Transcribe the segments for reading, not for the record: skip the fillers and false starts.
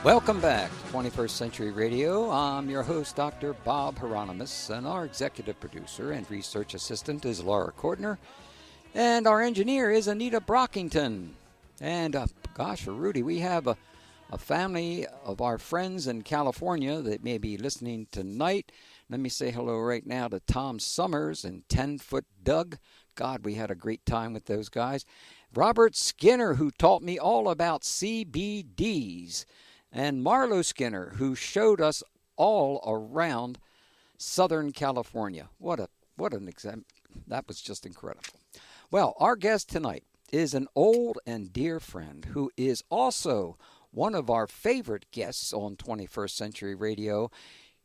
Welcome back to 21st Century Radio. I'm your host, Dr. Bob Hieronimus, and our executive producer and research assistant is Laura Kortner, and our engineer is Anita Brockington. And gosh, Rudy, we have a family of our friends in California that may be listening tonight. Let me say hello right now to Tom Summers and 10-Foot Doug. God, we had a great time with those guys. Robert Skinner, who taught me all about CBDs. And Marlo Skinner, who showed us all around Southern California. What an example. That was just incredible. Well, our guest tonight is an old and dear friend who is also one of our favorite guests on 21st Century Radio.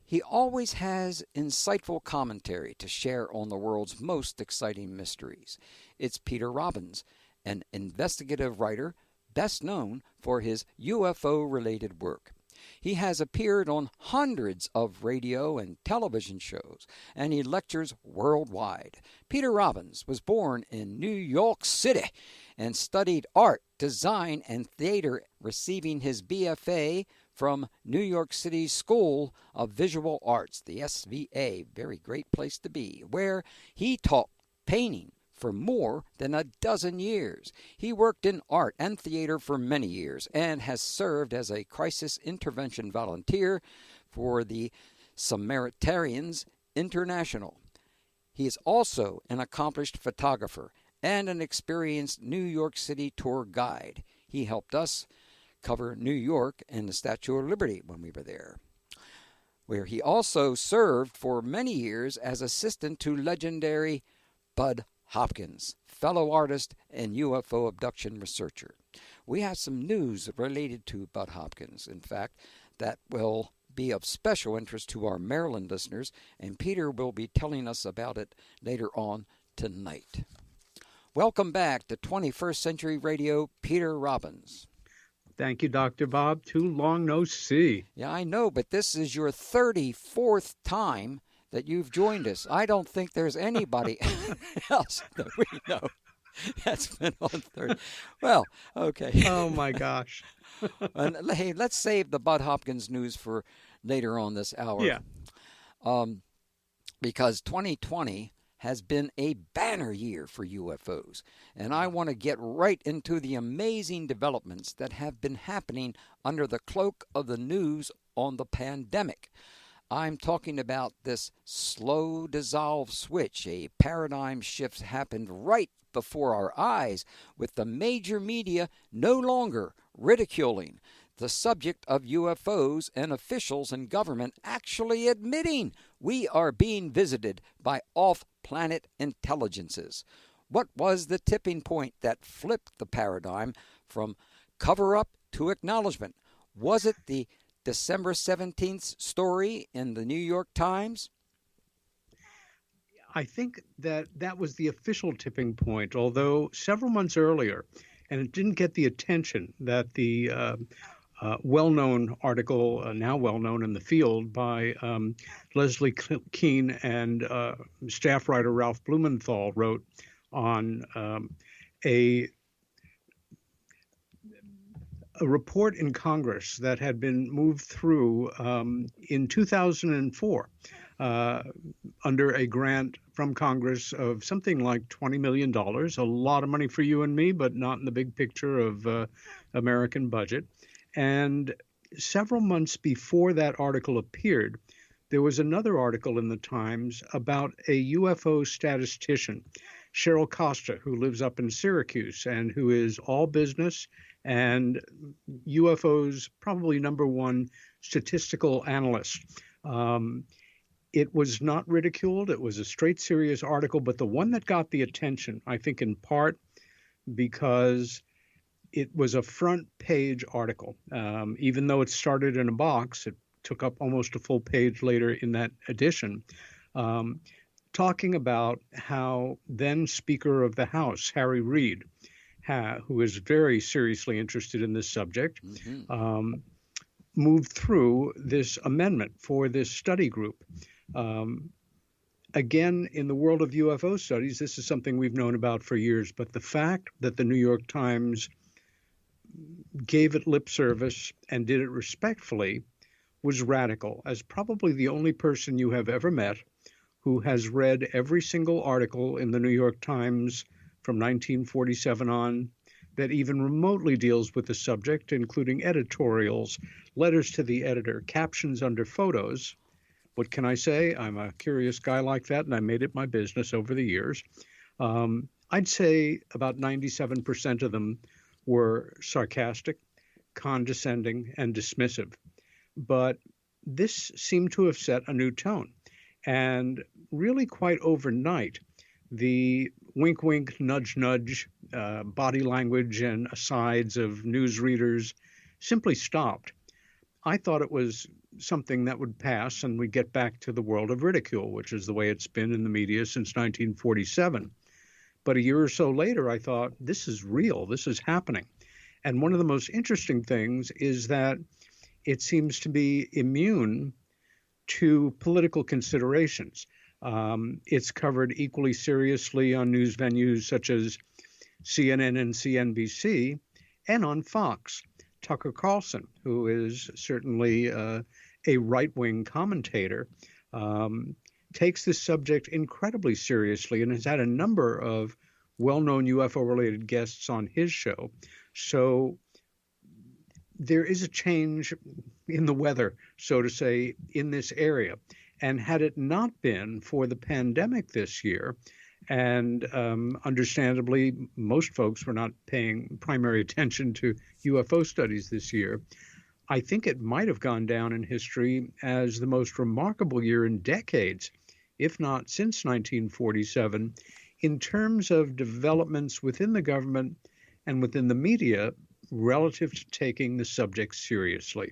He always has insightful commentary to share on the world's most exciting mysteries. It's Peter Robbins, an investigative writer best known for his UFO-related work. He has appeared on hundreds of radio and television shows, and he lectures worldwide. Peter Robbins was born in New York City and studied art, design, and theater, receiving his BFA from New York City School of Visual Arts, the SVA, very great place to be, where he taught painting for more than a dozen years. He worked in art and theater for many years and has served as a crisis intervention volunteer for the Samaritanans International. He is also an accomplished photographer and an experienced New York City tour guide. He helped us cover New York and the Statue of Liberty when we were there, where he also served for many years as assistant to legendary Bud Hopkins, fellow artist and UFO abduction researcher. We have some news related to Bud Hopkins, in fact, that will be of special interest to our Maryland listeners, and Peter will be telling us about it later on tonight. Welcome back to 21st Century Radio, Peter Robbins. Thank you, Dr. Bob. Too long no see. Yeah, I know, but this is your 34th time that you've joined us. I don't think there's anybody else that we know that's been on 30. Well, okay. Oh, my gosh. And, hey, let's save the Bud Hopkins news for later on this hour. Yeah. Because 2020 has been a banner year for UFOs. And I want to get right into the amazing developments that have been happening under the cloak of the news on the pandemic. I'm talking about this slow dissolve switch. A paradigm shift happened right before our eyes, with the major media no longer ridiculing the subject of UFOs and officials in government actually admitting we are being visited by off-planet intelligences. What was the tipping point that flipped the paradigm from cover-up to acknowledgement? Was it the December 17th story in the New York Times? I think that was the official tipping point, although several months earlier, and it didn't get the attention that the well-known article, now well-known in the field, by Leslie Keene and staff writer Ralph Blumenthal wrote on a report in Congress that had been moved through in 2004 under a grant from Congress of something like $20 million, a lot of money for you and me, but not in the big picture of American budget. And several months before that article appeared, there was another article in the Times about a UFO statistician, Cheryl Costa, who lives up in Syracuse and who is all business and UFO's probably number one statistical analyst. It was not ridiculed. It was a straight, serious article, but the one that got the attention, I think in part because it was a front page article. Even though it started in a box, it took up almost a full page later in that edition, talking about how then Speaker of the House, Harry Reid, who is very seriously interested in this subject, moved through this amendment for this study group. Again, in the world of UFO studies, this is something we've known about for years, but the fact that the New York Times gave it lip service and did it respectfully was radical, as probably the only person you have ever met who has read every single article in the New York Times from 1947 on that even remotely deals with the subject, including editorials, letters to the editor, captions under photos. What can I say? I'm a curious guy like that, and I made it my business over the years. I'd say about 97% of them were sarcastic, condescending, and dismissive. But this seemed to have set a new tone. And really, quite overnight, the wink, wink, nudge, nudge body language and asides of newsreaders simply stopped. I thought it was something that would pass and we'd get back to the world of ridicule, which is the way it's been in the media since 1947. But a year or so later, I thought, this is real, this is happening. And one of the most interesting things is that it seems to be immune to political considerations. It's covered equally seriously on news venues such as CNN and CNBC, and on Fox. Tucker Carlson, who is certainly a right-wing commentator, takes this subject incredibly seriously and has had a number of well-known UFO-related guests on his show. So there is a change in the weather, so to say, in this area. And had it not been for the pandemic this year, and understandably, most folks were not paying primary attention to UFO studies this year, I think it might have gone down in history as the most remarkable year in decades, if not since 1947, in terms of developments within the government and within the media relative to taking the subject seriously.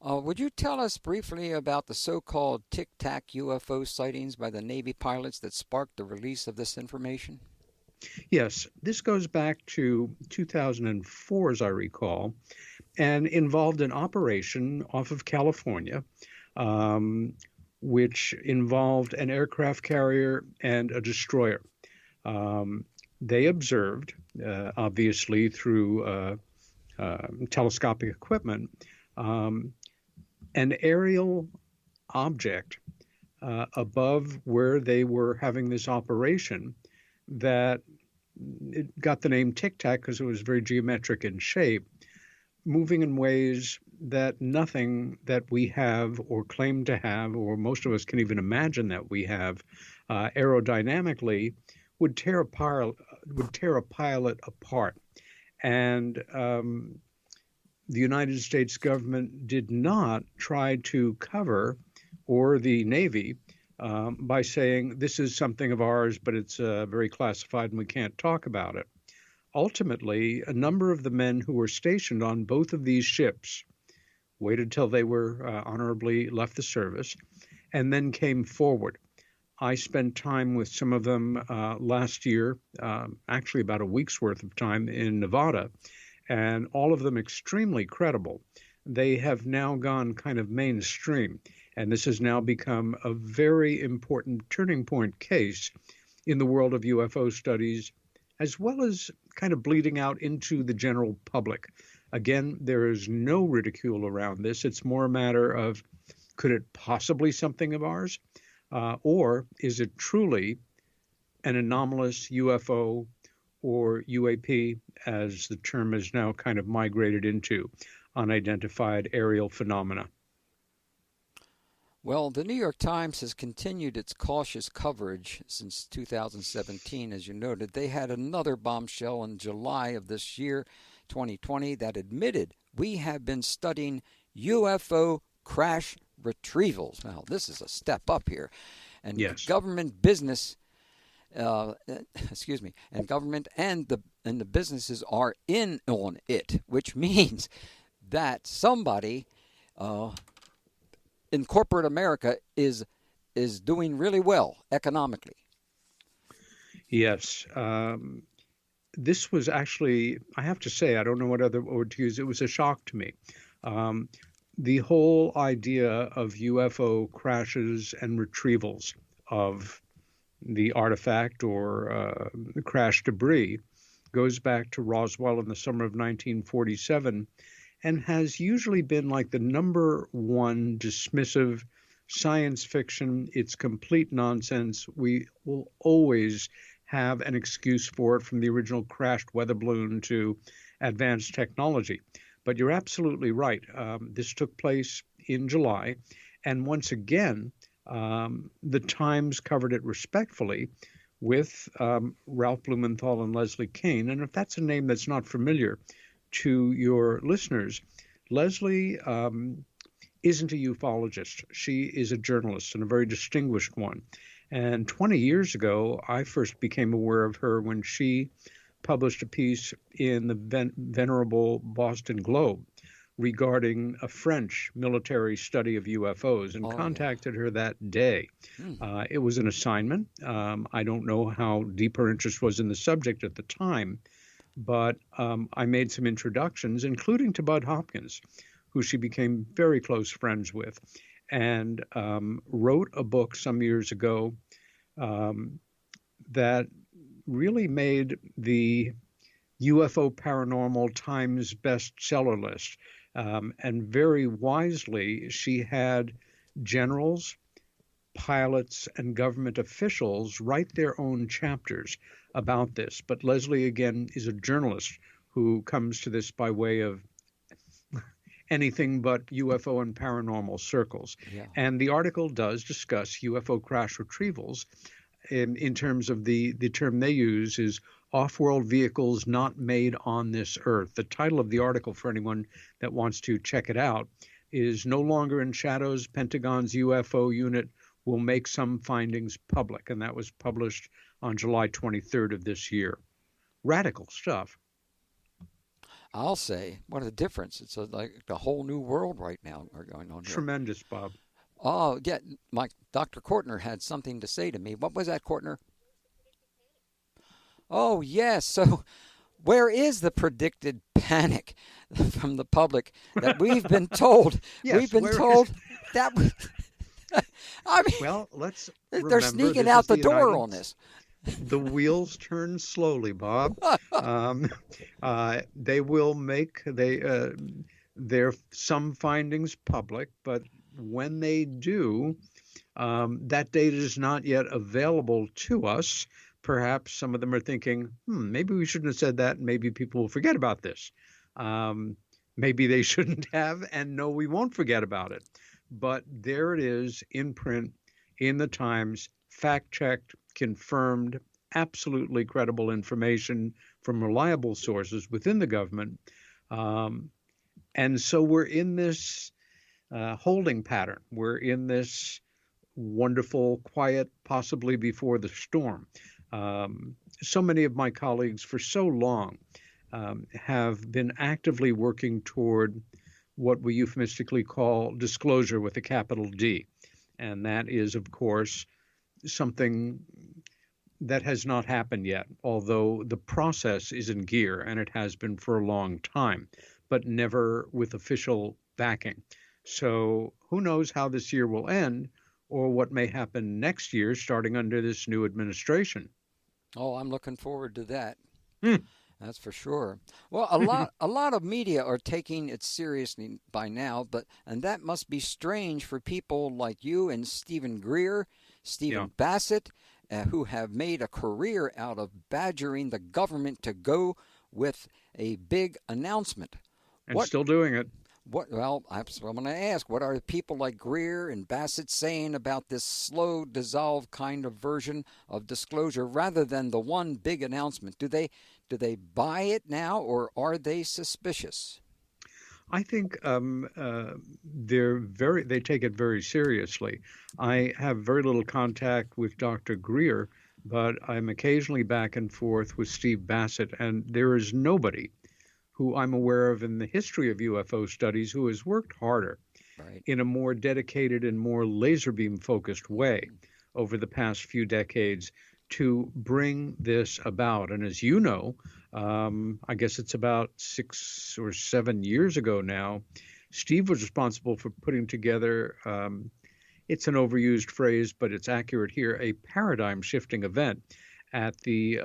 Would you tell us briefly about the so-called Tic Tac UFO sightings by the Navy pilots that sparked the release of this information? Yes, this goes back to 2004, as I recall, and involved an operation off of California, which involved an aircraft carrier and a destroyer. They observed, obviously through telescopic equipment, an aerial object above where they were having this operation that it got the name Tic Tac because it was very geometric in shape, moving in ways that nothing that we have or claim to have, or most of us can even imagine that we have aerodynamically, would tear a pilot apart. And the United States government did not try to cover, or the Navy, by saying this is something of ours, but it's very classified and we can't talk about it. Ultimately, a number of the men who were stationed on both of these ships waited till they were honorably left the service and then came forward. I spent time with some of them last year, actually about a week's worth of time in Nevada, and all of them extremely credible. They have now gone kind of mainstream, and this has now become a very important turning point case in the world of UFO studies, as well as kind of bleeding out into the general public. Again, there is no ridicule around this. It's more a matter of, could it possibly something of ours? Or is it truly an anomalous UFO or UAP, as the term is now kind of migrated into, unidentified aerial phenomena? Well, the New York Times has continued its cautious coverage since 2017. As you noted, they had another bombshell in July of this year, 2020, that admitted we have been studying UFO crash retrievals. Now, this is a step up here. And yes. Government business, and government and the businesses are in on it, which means that somebody in corporate America is doing really well economically. Yes. This was actually, I have to say, I don't know what other word to use. It was a shock to me. The whole idea of UFO crashes and retrievals of the artifact or the crash debris goes back to Roswell in the summer of 1947, and has usually been like the number one dismissive science fiction. It's complete nonsense. We will always have an excuse for it, from the original crashed weather balloon to advanced technology. But you're absolutely right. This took place in July. And once again, the Times covered it respectfully with Ralph Blumenthal and Leslie Kean. And if that's a name that's not familiar to your listeners, Leslie isn't a ufologist. She is a journalist, and a very distinguished one. And 20 years ago, I first became aware of her when she published a piece in the venerable Boston Globe regarding a French military study of UFOs, and contacted her that day. It was an assignment. I don't know how deep her interest was in the subject at the time, but I made some introductions, including to Bud Hopkins, who she became very close friends with, and wrote a book some years ago that really made the UFO Paranormal Times bestseller list. And very wisely, she had generals, pilots, and government officials write their own chapters about this. But Leslie, again, is a journalist who comes to this by way of anything but UFO and paranormal circles. Yeah. And the article does discuss UFO crash retrievals in terms of the term they use is off-world vehicles not made on this earth. The title of the article, for anyone that wants to check it out, is "No Longer in Shadows, Pentagon's UFO Unit Will Make Some Findings Public." And that was published on July 23rd of this year. Radical stuff. I'll say, what a difference. It's like a whole new world right now going on here. Tremendous, Bob. Oh, yeah, Dr. Kortner had something to say to me. What was that, Kortner? Oh, yes. So where is the predicted panic from the public that we've been told? Yes, we've been told that. I mean, well, let's they're sneaking out the door on this. The wheels turn slowly, Bob. They will make their some findings public, but when they do, that data is not yet available to us. Perhaps some of them are thinking, maybe we shouldn't have said that, and maybe people will forget about this. Maybe they shouldn't have, and no, we won't forget about it. But there it is in print, in the Times, fact-checked, confirmed, absolutely credible information from reliable sources within the government. And so we're in this holding pattern. We're in this wonderful quiet, possibly before the storm. So many of my colleagues for so long have been actively working toward what we euphemistically call disclosure with a capital D. And that is, of course, something that has not happened yet, although the process is in gear, and it has been for a long time, but never with official backing. So who knows how this year will end, or what may happen next year starting under this new administration. Oh, I'm looking forward to that. That's for sure. Well, a lot of media are taking it seriously by now, and that must be strange for people like you and Stephen Greer, Stephen Bassett, who have made a career out of badgering the government to go with a big announcement. And still doing it. Well, I'm going to ask, what are people like Greer and Bassett saying about this slow dissolve kind of version of disclosure rather than the one big announcement? Do they buy it now, or are they suspicious? I think they take it very seriously. I have very little contact with Dr. Greer, but I'm occasionally back and forth with Steve Bassett, and there is nobody who I'm aware of in the history of UFO studies who has worked harder in a more dedicated and more laser beam focused way over the past few decades to bring this about. And as you know, I guess it's about 6 or 7 years ago now, Steve was responsible for putting together, it's an overused phrase, but it's accurate here, a paradigm shifting event. at the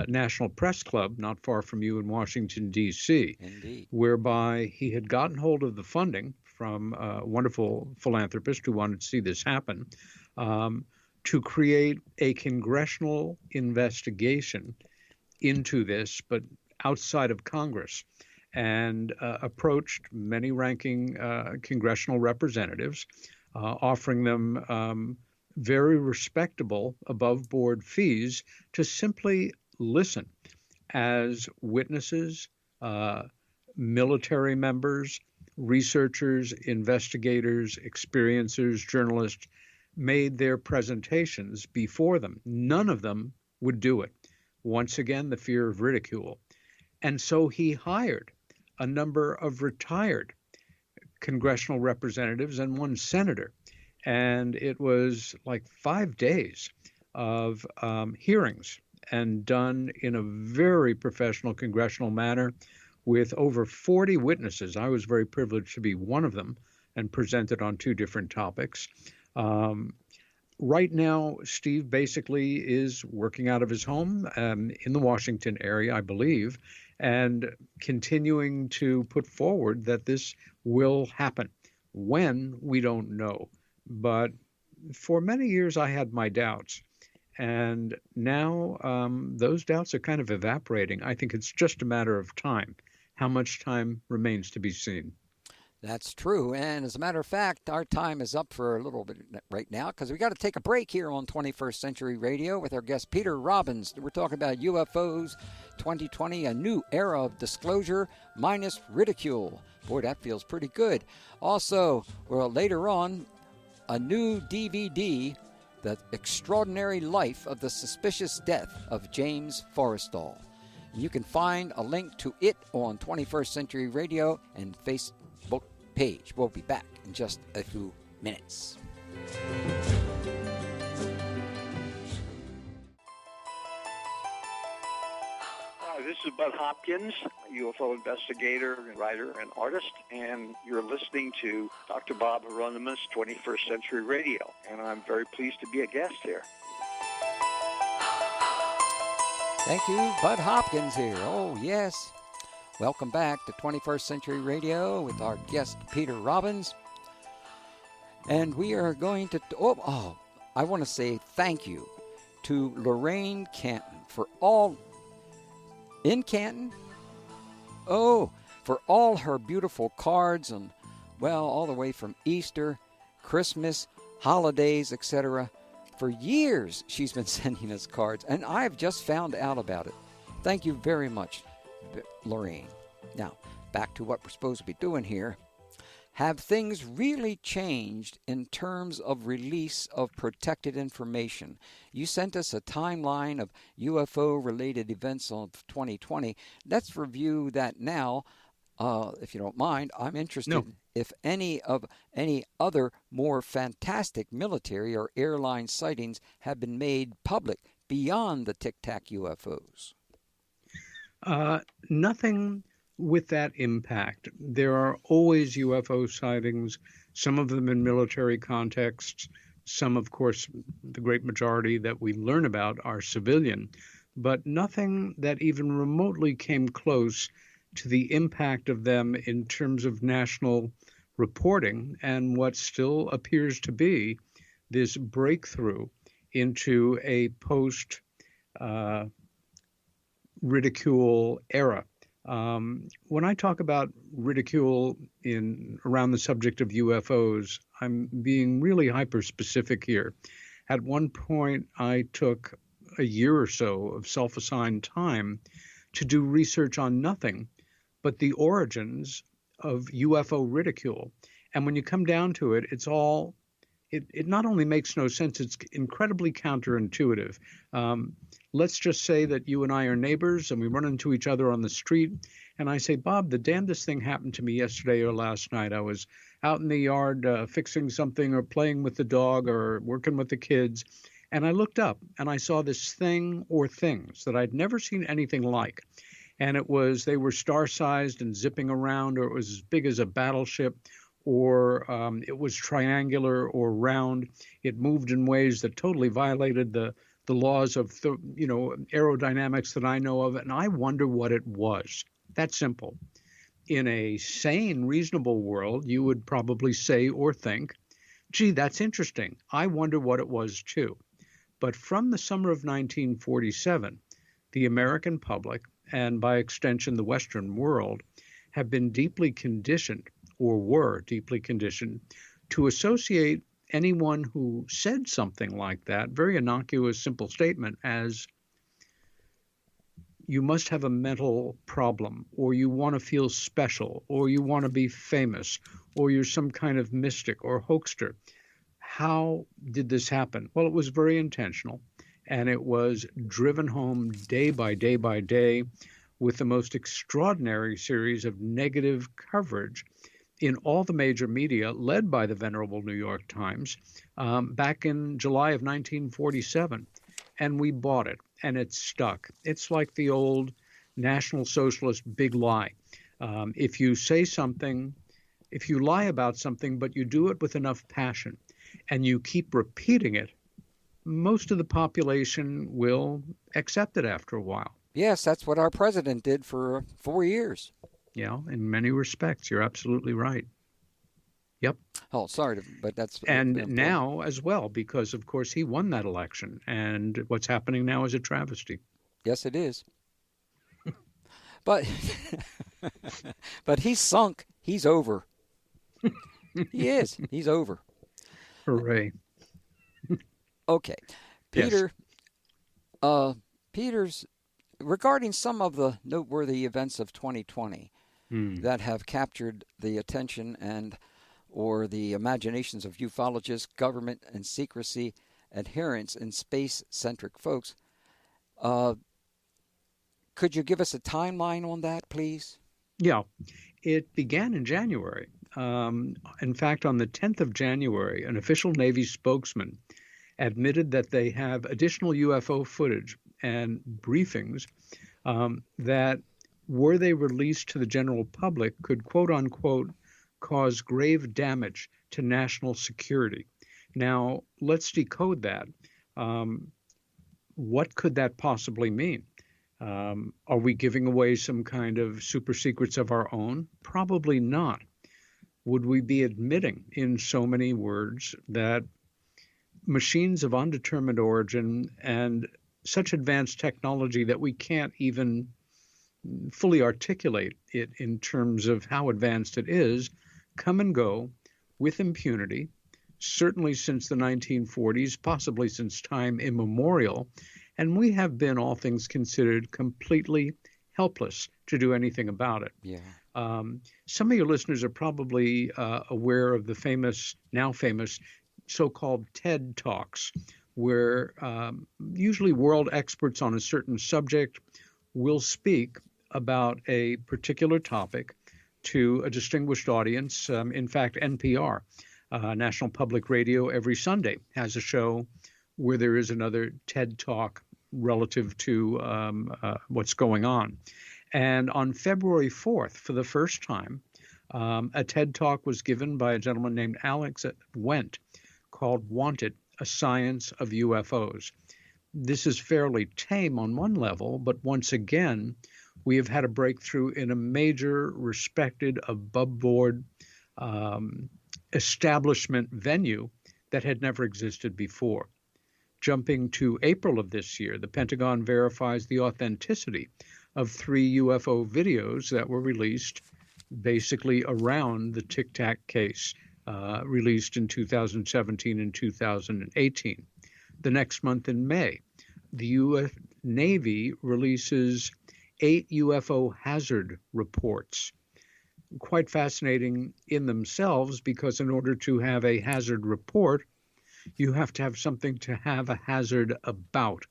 National Press Club, not far from you in Washington, D.C., Indeed. whereby he had gotten hold of the funding from a wonderful philanthropist who wanted to see this happen, to create a congressional investigation into this, but outside of Congress, and approached many ranking congressional representatives, offering them very respectable above board fees to simply listen as witnesses, military members, researchers, investigators, experiencers, journalists made their presentations before them. None of them would do it. Once again, the fear of ridicule. And so he hired a number of retired congressional representatives and one senator. And it was like 5 days of hearings, and done in a very professional congressional manner with over 40 witnesses. I was very privileged to be one of them and presented on 2 different topics. Right now, Steve basically is working out of his home in the Washington area, I believe, and continuing to put forward that this will happen. When, we don't know. But for many years, I had my doubts. And now those doubts are kind of evaporating. I think it's just a matter of time. How much time remains to be seen? That's true. And as a matter of fact, our time is up for a little bit right now because we got to take a break here on 21st Century Radio with our guest Peter Robbins. We're talking about UFOs 2020, a new era of disclosure minus ridicule. Boy, that feels pretty good. Also, well, later on, a new DVD, The Extraordinary Life of the Suspicious Death of James Forrestal. You can find a link to it on 21st Century Radio and Facebook page. We'll be back in just a few minutes. Hi, this is Bud Hopkins, UFO investigator, writer, and artist, and you're listening to Dr. Bob Hieronimus, 21st Century Radio, and I'm very pleased to be a guest here. Thank you, Bud Hopkins here. Oh, yes. Welcome back to 21st Century Radio with our guest, Peter Robbins. And we are going to... I want to say thank you to Lorraine Canton for all... In Canton? Oh, for all her beautiful cards and, well, all the way from Easter, Christmas, holidays, etc. For years, she's been sending us cards, and I've just found out about it. Thank you very much, Lorraine. Now, back to what we're supposed to be doing here. Have things really changed in terms of release of protected information? You sent us a timeline of UFO-related events of 2020. Let's review that now, if you don't mind. I'm interested if any other more fantastic military or airline sightings have been made public beyond the Tic Tac UFOs. Nothing with that impact. There are always UFO sightings, some of them in military contexts, some, of course, the great majority that we learn about are civilian, but nothing that even remotely came close to the impact of them in terms of national reporting and what still appears to be this breakthrough into a post-ridicule era. When I talk about ridicule around the subject of UFOs, I'm being really hyper-specific here. At one point, I took a year or so of self-assigned time to do research on nothing but the origins of UFO ridicule. And when you come down to it, it not only makes no sense, it's incredibly counterintuitive. Let's just say that you and I are neighbors and we run into each other on the street. And I say, Bob, the damnedest thing happened to me yesterday or last night. I was out in the yard fixing something or playing with the dog or working with the kids. And I looked up and I saw this thing or things that I'd never seen anything like. And they were star-sized and zipping around, or it was as big as a battleship, or it was triangular or round. It moved in ways that totally violated the the laws of aerodynamics that I know of, and I wonder what it was. That's simple. In a sane, reasonable world, you would probably say or think, gee, that's interesting. I wonder what it was too. But from the summer of 1947, the American public, and by extension the Western world, have been deeply conditioned, or were deeply conditioned, to associate anyone who said something like that, very innocuous, simple statement, as you must have a mental problem, or you want to feel special, or you want to be famous, or you're some kind of mystic or hoaxer. How did this happen? Well, it was very intentional, and it was driven home day by day by day with the most extraordinary series of negative coverage in all the major media, led by the venerable New York Times, back in July of 1947. And we bought it, and it stuck. It's like the old National Socialist big lie. If you say something, if you lie about something, but you do it with enough passion, and you keep repeating it, most of the population will accept it after a while. Yes, that's what our president did for 4 years. Yeah, in many respects, you're absolutely right. Yep. Oh, sorry, but that's... And now as well, because, of course, he won that election. And what's happening now is a travesty. Yes, it is. But but he's sunk. He's over. He is. He's over. Hooray. Okay. Peter, Yes. Peter's, regarding some of the noteworthy events of 2020 that have captured the attention and or the imaginations of ufologists, government, and secrecy adherents and space-centric folks, could you give us a timeline on that, please? Yeah. It began in January. In fact, on the 10th of January, an official Navy spokesman admitted that they have additional UFO footage and briefings that, were they released to the general public, could, quote unquote, cause grave damage to national security. Now, let's decode that. What could that possibly mean? Are we giving away some kind of super secrets of our own? Probably not. Would we be admitting in so many words that machines of undetermined origin and such advanced technology that we can't even fully articulate it in terms of how advanced it is, come and go with impunity, certainly since the 1940s, possibly since time immemorial, and we have been, all things considered, completely helpless to do anything about it. Yeah. Some of your listeners are probably aware of the now famous, so-called TED Talks, where usually world experts on a certain subject will speak about a particular topic to a distinguished audience. In fact, NPR, National Public Radio, every Sunday has a show where there is another TED Talk relative to what's going on. And on February 4th, for the first time, a TED Talk was given by a gentleman named Alex Wendt called Wanted, A Science of UFOs. This is fairly tame on one level, but once again, we have had a breakthrough in a major, respected, above-board establishment venue that had never existed before. Jumping to April of this year, the Pentagon verifies the authenticity of 3 UFO videos that were released basically around the Tic Tac case, released in 2017 and 2018. The next month in May, the U.S. Navy releases 8 UFO Hazard Reports. Quite fascinating in themselves, because in order to have a hazard report, you have to have something to have a hazard about.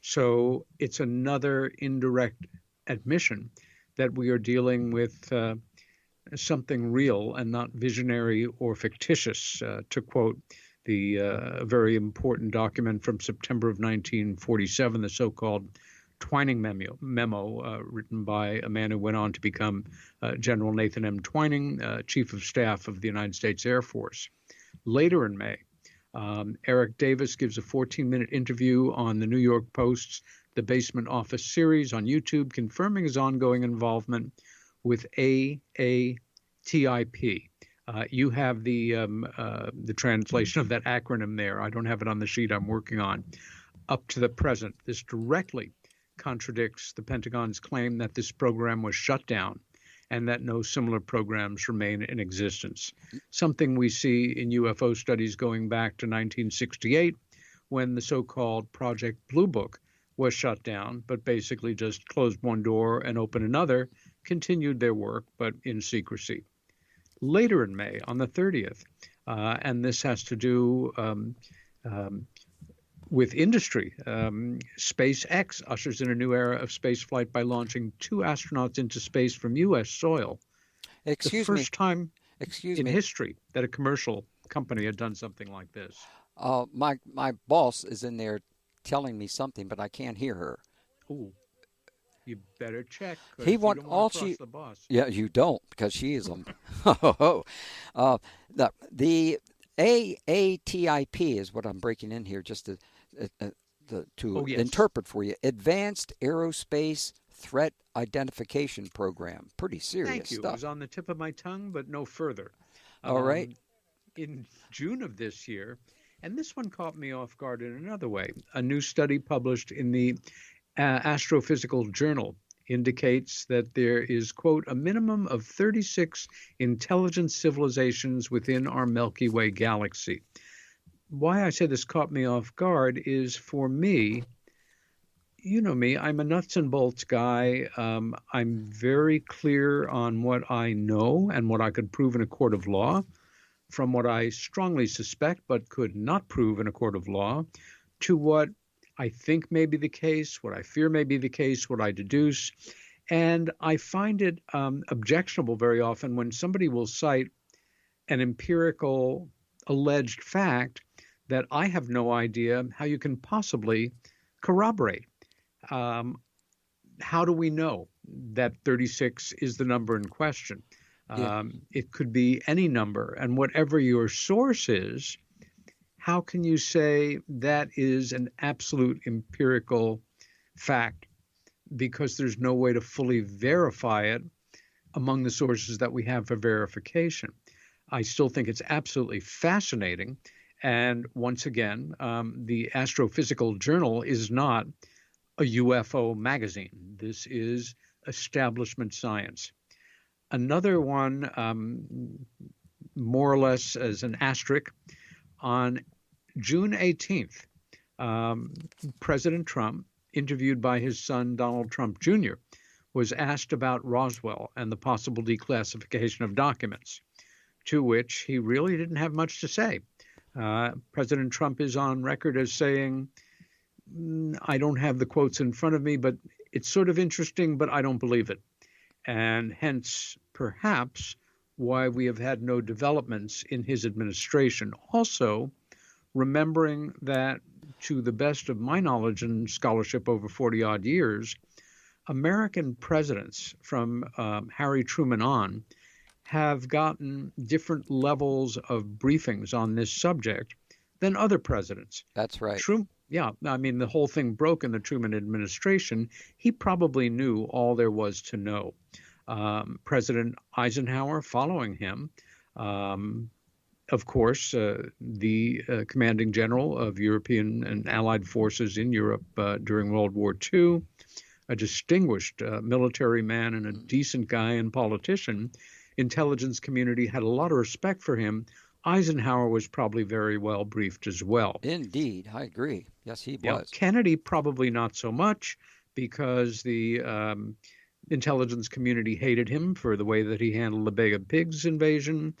So it's another indirect admission that we are dealing with something real and not visionary or fictitious, to quote the very important document from September of 1947, the so-called Twining memo written by a man who went on to become General Nathan M. Twining, Chief of Staff of the United States Air Force. Later in May, Eric Davis gives a 14-minute interview on the New York Post's The Basement Office series on YouTube, confirming his ongoing involvement with AATIP. You have the translation of that acronym there. I don't have it on the sheet I'm working on. Up to the present, this directly contradicts the Pentagon's claim that this program was shut down and that no similar programs remain in existence. Something we see in UFO studies going back to 1968, when the so-called Project Blue Book was shut down, but basically just closed one door and opened another, continued their work, but in secrecy. Later in May, on the 30th, and this has to do with industry. SpaceX ushers in a new era of spaceflight by launching 2 astronauts into space from U.S. soil. The first time in history that a commercial company had done something like this. My boss is in there telling me something, but I can't hear her. Ooh, you better check. He want you don't all want to cross she. The boss. Yeah, you don't, because she is the AATIP is what I'm breaking in here just to interpret for you. Advanced Aerospace Threat Identification Program. Pretty serious Thank you. stuff. It was on the tip of my tongue, but no further. All right. In June of this year, and this one caught me off guard in another way, a new study published in the Astrophysical Journal indicates that there is, quote, a minimum of 36 intelligent civilizations within our Milky Way galaxy. Why I say this caught me off guard is, for me, you know me, I'm a nuts and bolts guy. I'm very clear on what I know and what I could prove in a court of law, from what I strongly suspect but could not prove in a court of law, to what I think may be the case, what I fear may be the case, what I deduce. And I find it objectionable very often when somebody will cite an empirical alleged fact that I have no idea how you can possibly corroborate. How do we know that 36 is the number in question? It could be any number, and whatever your source is, how can you say that is an absolute empirical fact? Because there's no way to fully verify it among the sources that we have for verification. I still think it's absolutely fascinating. And once again, the Astrophysical Journal is not a UFO magazine. This is establishment science. Another one, more or less as an asterisk, on June 18th, President Trump, interviewed by his son Donald Trump Jr., was asked about Roswell and the possible declassification of documents, to which he really didn't have much to say. President Trump is on record as saying, I don't have the quotes in front of me, but it's sort of interesting, but I don't believe it. And hence, perhaps, why we have had no developments in his administration. Also, remembering that, to the best of my knowledge and scholarship over 40-odd years, American presidents from Harry Truman on have gotten different levels of briefings on this subject than other presidents. That's right. Yeah, I mean, the whole thing broke in the Truman administration. He probably knew all there was to know. President Eisenhower, following him, of course, the commanding general of European and Allied forces in Europe during World War II, a distinguished military man and a decent guy and politician. Intelligence community had a lot of respect for him. Eisenhower was probably very well briefed as well. Indeed, I agree. Yes, he was. Yeah, Kennedy probably not so much, because the intelligence community hated him for the way that he handled the Bay of Pigs invasion.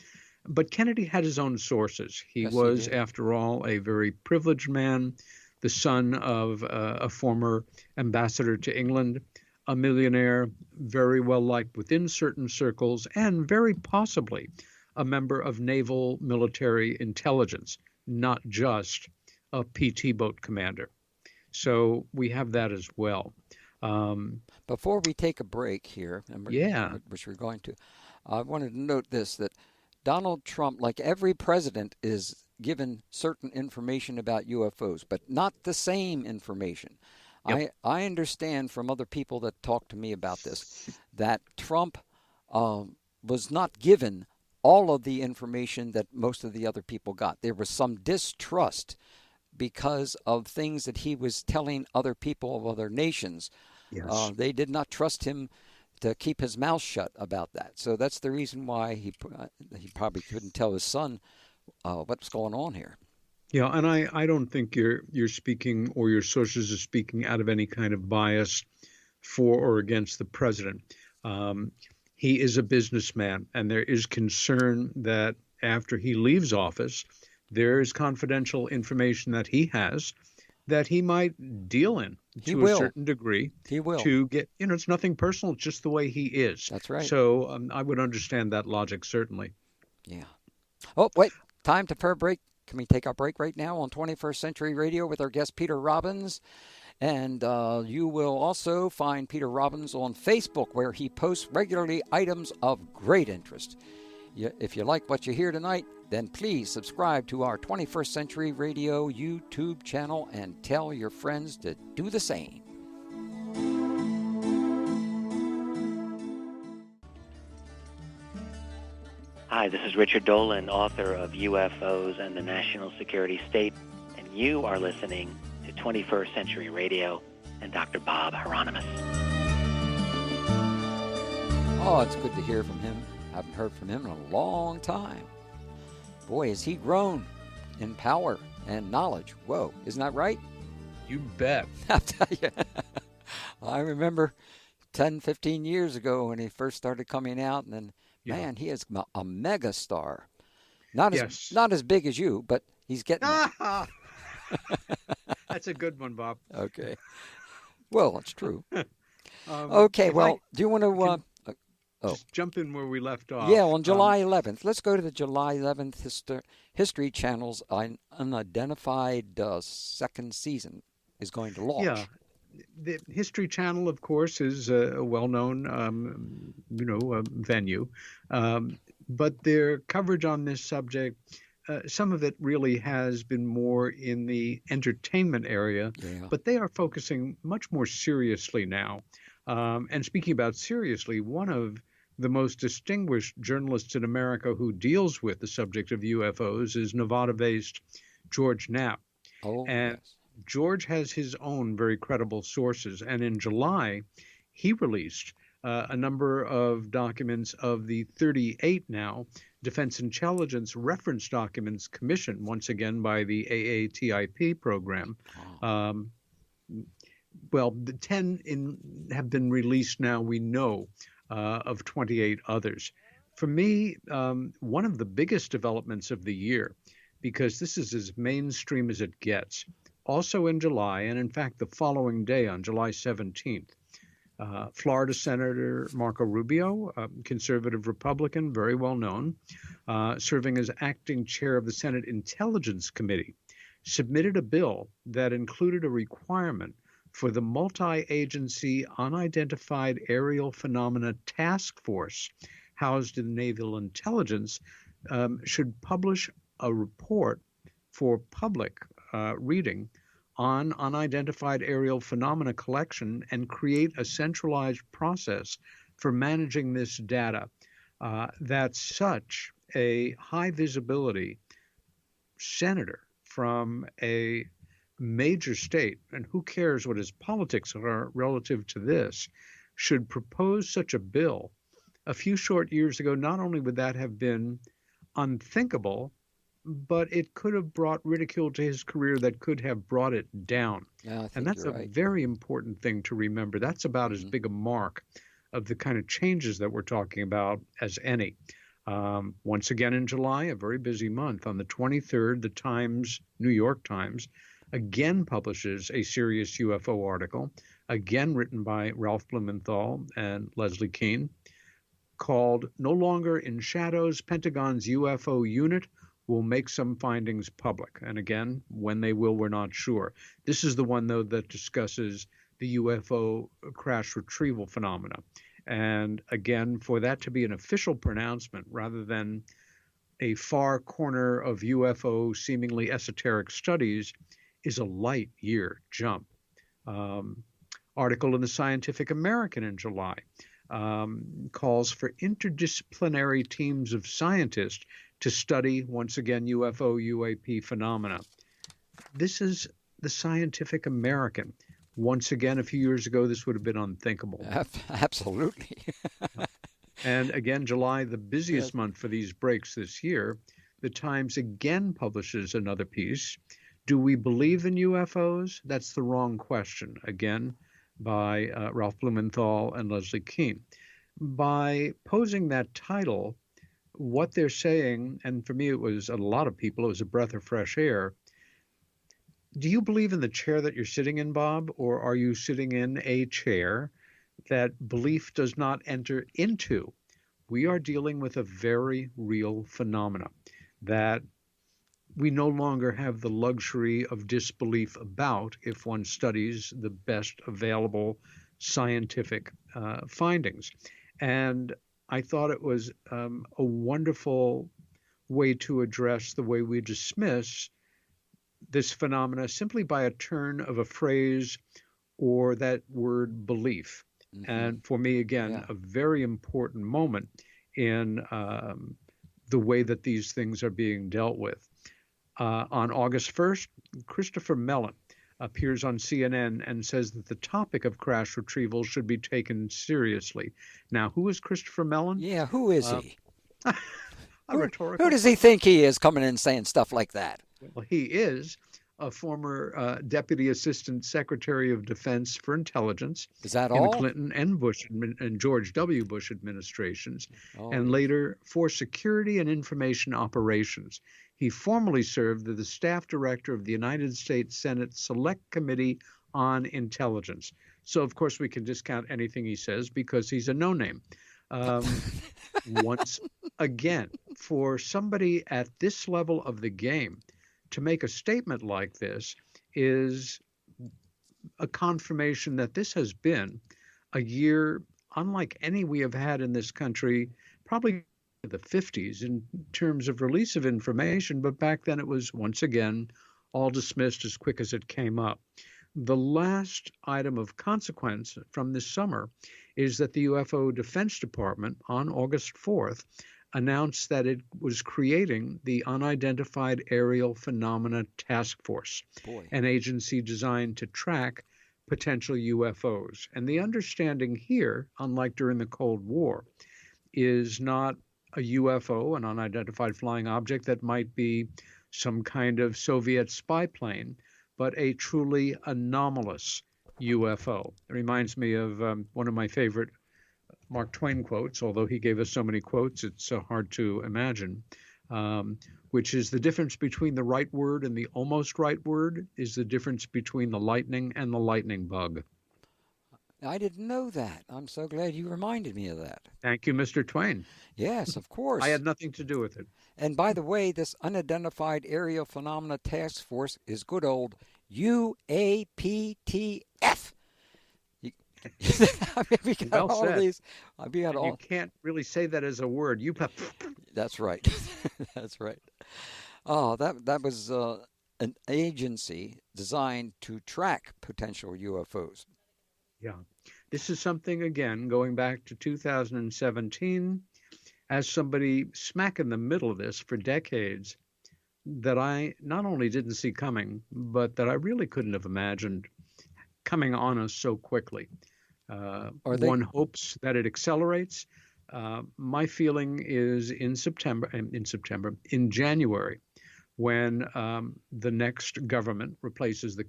But Kennedy had his own sources. He was, after all, a very privileged man, the son of a former ambassador to England, a millionaire, very well liked within certain circles, and very possibly a member of naval military intelligence, not just a PT boat commander. So we have that as well. Before we take a break here, which we're going to, I wanted to note this, that Donald Trump, like every president, is given certain information about UFOs, but not the same information. Yep. I understand from other people that talk to me about this that Trump was not given all of the information that most of the other people got. There was some distrust because of things that he was telling other people of other nations. Yes. They did not trust him to keep his mouth shut about that. So that's the reason why he probably couldn't tell his son what's going on here. Yeah, and I don't think you're speaking, or your sources are speaking, out of any kind of bias for or against the president. He is a businessman, and there is concern that after he leaves office, there is confidential information that he has that he might deal in He a will. certain degree He will. to get, it's nothing personal, it's just the way he is. That's right. So I would understand that logic, certainly. Yeah. Oh, wait. Time for a break. Can we take our break right now on 21st Century Radio with our guest, Peter Robbins? And you will also find Peter Robbins on Facebook, where he posts regularly items of great interest. If you like what you hear tonight, then please subscribe to our 21st Century Radio YouTube channel and tell your friends to do the same. Hi, this is Richard Dolan, author of UFOs and the National Security State, and you are listening to 21st Century Radio and Dr. Bob Hieronimus. Oh, it's good to hear from him. I haven't heard from him in a long time. Boy, has he grown in power and knowledge. Whoa, isn't that right? You bet. I'll tell you. I remember 10, 15 years ago when he first started coming out, and then, man, he is a mega star. Not as big as you, but he's getting there. That's a good one, Bob. Okay. Well, it's true. Okay, well, do you want to... Just jump in where we left off. Yeah, on July 11th. Let's go to the July 11th History Channel's Unidentified second season is going to launch. Yeah. The History Channel, of course, is a well-known, venue. But their coverage on this subject, some of it really has been more in the entertainment area, but they are focusing much more seriously now. And speaking about seriously, one of the most distinguished journalists in America who deals with the subject of UFOs is Nevada-based George Knapp. Oh, and yes. George has his own very credible sources. And in July, he released a number of documents of the 38 now Defense Intelligence Reference Documents commissioned, once again by the AATIP program. Well, the 10 have been released now, we know, of 28 others. For me, one of the biggest developments of the year, because this is as mainstream as it gets, also in July, and in fact the following day on July 17th, Florida Senator Marco Rubio, a conservative Republican, very well known, serving as acting chair of the Senate Intelligence Committee, submitted a bill that included a requirement for the multi-agency unidentified aerial phenomena task force housed in naval intelligence should publish a report for public reading on unidentified aerial phenomena collection and create a centralized process for managing this data. That's such a high visibility senator from a major state, and who cares what his politics are relative to this, should propose such a bill. A few short years ago, not only would that have been unthinkable, but it could have brought ridicule to his career that could have brought it down. Yeah, and that's a very important thing to remember. That's about as big a mark of the kind of changes that we're talking about as any. Once again in July, a very busy month. On the 23rd, the Times, New York Times, again publishes a serious UFO article, again written by Ralph Blumenthal and Leslie Kean, called "No Longer in Shadows, Pentagon's UFO Unit will make some findings public." And again, when they will, we're not sure. This is the one, though, that discusses the UFO crash retrieval phenomena. And again, for that to be an official pronouncement rather than a far corner of UFO seemingly esoteric studies is a light year jump. Article in the Scientific American in July calls for interdisciplinary teams of scientists to study, once again, UFO, UAP phenomena. This is the Scientific American. Once again, a few years ago, this would have been unthinkable. Absolutely. And again, July, the busiest Yes. month for these breaks this year, the Times again publishes another piece. Do we believe in UFOs? That's the wrong question. Again, by Ralph Blumenthal and Leslie Kean. By posing that title, what they're saying, and for me, it was a lot of people, it was a breath of fresh air. Do you believe in the chair that you're sitting in, Bob, or are you sitting in a chair that belief does not enter into? We are dealing with a very real phenomena that we no longer have the luxury of disbelief about if one studies the best available scientific findings. And I thought it was a wonderful way to address the way we dismiss this phenomena simply by a turn of a phrase or that word belief. Mm-hmm. And for me, again, a very important moment in the way that these things are being dealt with. On August 1st, Christopher Mellon appears on CNN and says that the topic of crash retrieval should be taken seriously. Now, who is Christopher Mellon? Yeah, who is he? Rhetorical. Who does he think he is coming in and saying stuff like that? Well, he is a former Deputy Assistant Secretary of Defense for Intelligence Is that in all? the Clinton and Bush and George W. Bush administrations, Oh, and later for Security and Information Operations. He formerly served as the Staff Director of the United States Senate Select Committee on Intelligence. So, of course, we can discount anything he says because he's a no-name. Once again, for somebody at this level of the game to make a statement like this is a confirmation that this has been a year unlike any we have had in this country, probably the 50s in terms of release of information, but back then it was once again all dismissed as quick as it came up. The last item of consequence from this summer is that the UFO Defense Department on August 4th announced that it was creating the Unidentified Aerial Phenomena Task Force, an agency designed to track potential UFOs. And the understanding here, unlike during the Cold War, is not a UFO, an unidentified flying object that might be some kind of Soviet spy plane, but a truly anomalous UFO. It reminds me of one of my favorite Mark Twain quotes, although he gave us so many quotes, it's so hard to imagine, which is the difference between the right word and the almost right word is the difference between the lightning and the lightning bug. I didn't know that. I'm so glad you reminded me of that. Thank you, Mr. Twain. Yes, of course. I had nothing to do with it. And by the way, this Unidentified Aerial Phenomena Task Force is good old UAPTF. We got well all said. of these. You can't really say that as a word. That's right. That's right. Oh, that was an agency designed to track potential UFOs. Yeah. This is something, again, going back to 2017, as somebody smack in the middle of this for decades, that I not only didn't see coming, but that I really couldn't have imagined coming on us so quickly. One hopes that it accelerates. My feeling is in January, when the next government replaces the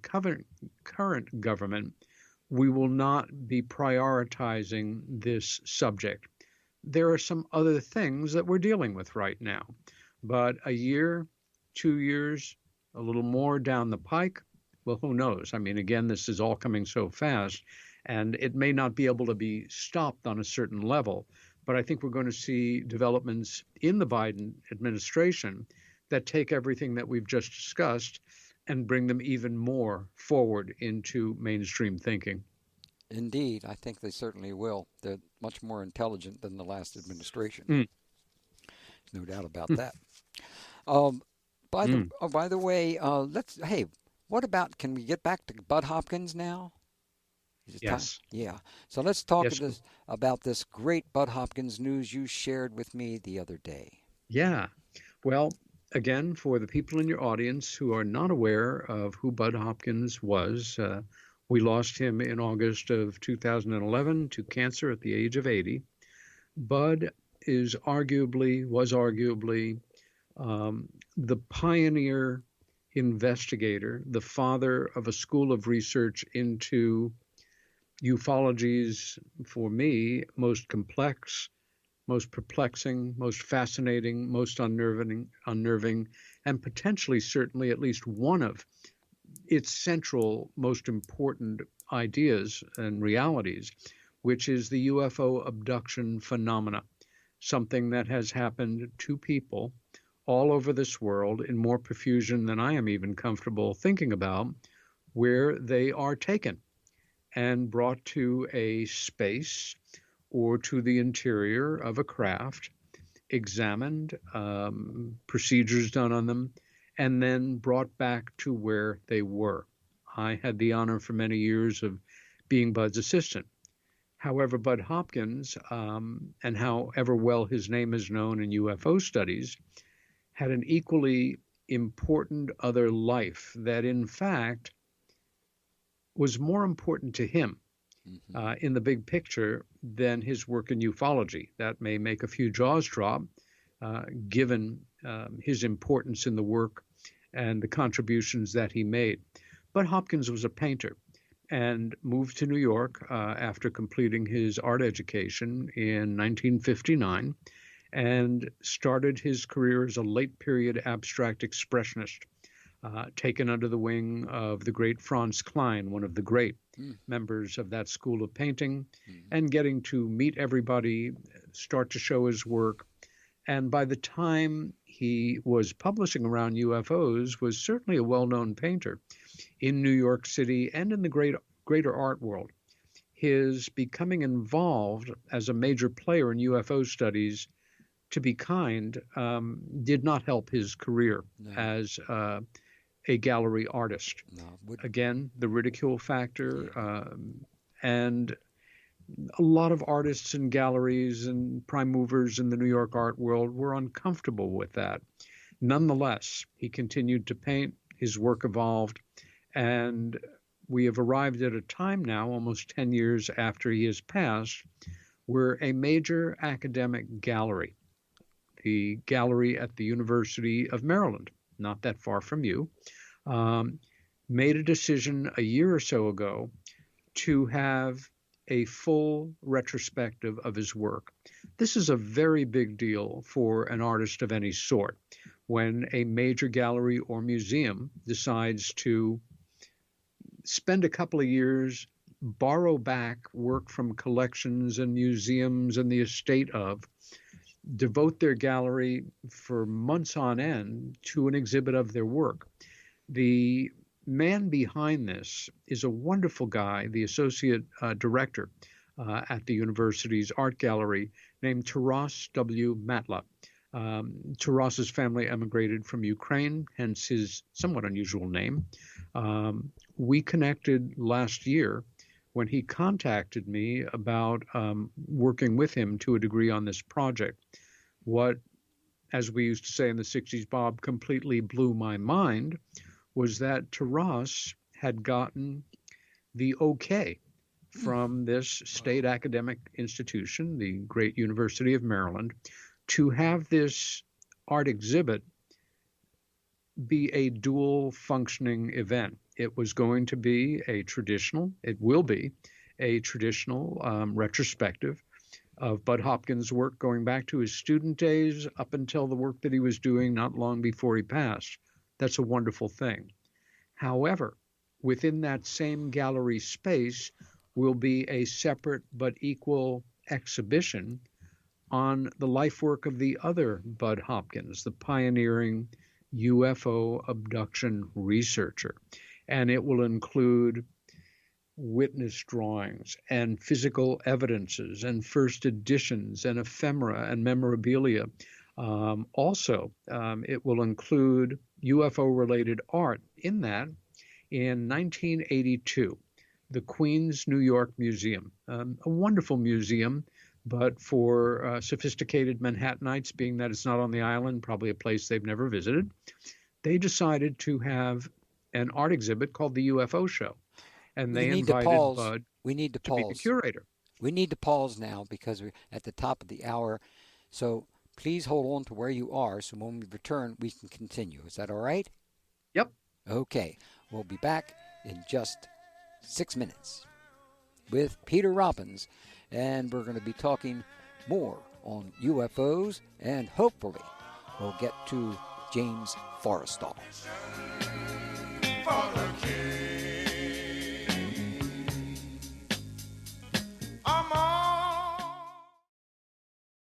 current government, we will not be prioritizing this subject. There are some other things that we're dealing with right now, but a year, 2 years, a little more down the pike, well, who knows? I mean, again, this is all coming so fast, and it may not be able to be stopped on a certain level, but I think we're going to see developments in the Biden administration that take everything that we've just discussed and bring them even more forward into mainstream thinking. Indeed, I think they certainly will. They're much more intelligent than the last administration. no doubt about that. Um, by the way, what about? Can we get back to Bud Hopkins now? Is it time? Yes. Yeah. So let's talk Yes. about this great Bud Hopkins news you shared with me the other day. Yeah. Well, again, for the people in your audience who are not aware of who Bud Hopkins was, we lost him in August of 2011 to cancer at the age of 80. Bud was arguably the pioneer investigator, the father of a school of research into ufology's, for me, most complex, most perplexing, most fascinating, most unnerving, and potentially, certainly, at least one of its central, most important ideas and realities, which is the UFO abduction phenomena, something that has happened to people all over this world in more profusion than I am even comfortable thinking about, where they are taken and brought to a space or to the interior of a craft, examined, procedures done on them, and then brought back to where they were. I had the honor for many years of being Bud's assistant. However, Bud Hopkins, and however well his name is known in UFO studies, had an equally important other life that, in fact, was more important to him in the big picture than his work in ufology. That may make a few jaws drop, given his importance in the work and the contributions that he made. But Hopkins was a painter and moved to New York after completing his art education in 1959 and started his career as a late period abstract expressionist, taken under the wing of the great Franz Klein, one of the great members of that school of painting, and getting to meet everybody, start to show his work. And by the time he was publishing around UFOs, was certainly a well-known painter in New York City and in the greater art world. His becoming involved as a major player in UFO studies, to be kind, did not help his career as a gallery artist. Again, the ridicule factor, and a lot of artists and galleries and prime movers in the New York art world were uncomfortable with that. Nonetheless, he continued to paint, his work evolved, and we have arrived at a time now, almost 10 years after he has passed, where a major academic gallery, the gallery at the University of Maryland, not that far from you, made a decision a year or so ago to have a full retrospective of his work. This is a very big deal for an artist of any sort when a major gallery or museum decides to spend a couple of years, borrow back work from collections and museums and the estate of, devote their gallery for months on end to an exhibit of their work. The man behind this is a wonderful guy, the associate director at the university's art gallery, named Taras W. Matla. Taras's family emigrated from Ukraine, hence his somewhat unusual name. We connected last year when he contacted me about working with him to a degree on this project. What, as we used to say in the 60s, Bob, completely blew my mind was that Taras had gotten the okay from this state academic institution, the great University of Maryland, to have this art exhibit be a dual functioning event. It was going to be it will be a traditional retrospective of Bud Hopkins' work going back to his student days up until the work that he was doing not long before he passed. That's a wonderful thing. However, within that same gallery space will be a separate but equal exhibition on the life work of the other Bud Hopkins, the pioneering UFO abduction researcher. And it will include witness drawings and physical evidences and first editions and ephemera and memorabilia Also, it will include UFO-related art in that. In 1982, the Queens, New York Museum, a wonderful museum, but for sophisticated Manhattanites, being that it's not on the island, probably a place they've never visited, they decided to have an art exhibit called the UFO Show. And they invited Bud to be the curator. We need to pause now because we're at the top of the hour. So please hold on to where you are so when we return, we can continue. Is that all right? Yep. Okay. We'll be back in just 6 minutes with Peter Robbins, and we're going to be talking more on UFOs, and hopefully we'll get to James Forrestal. For the king.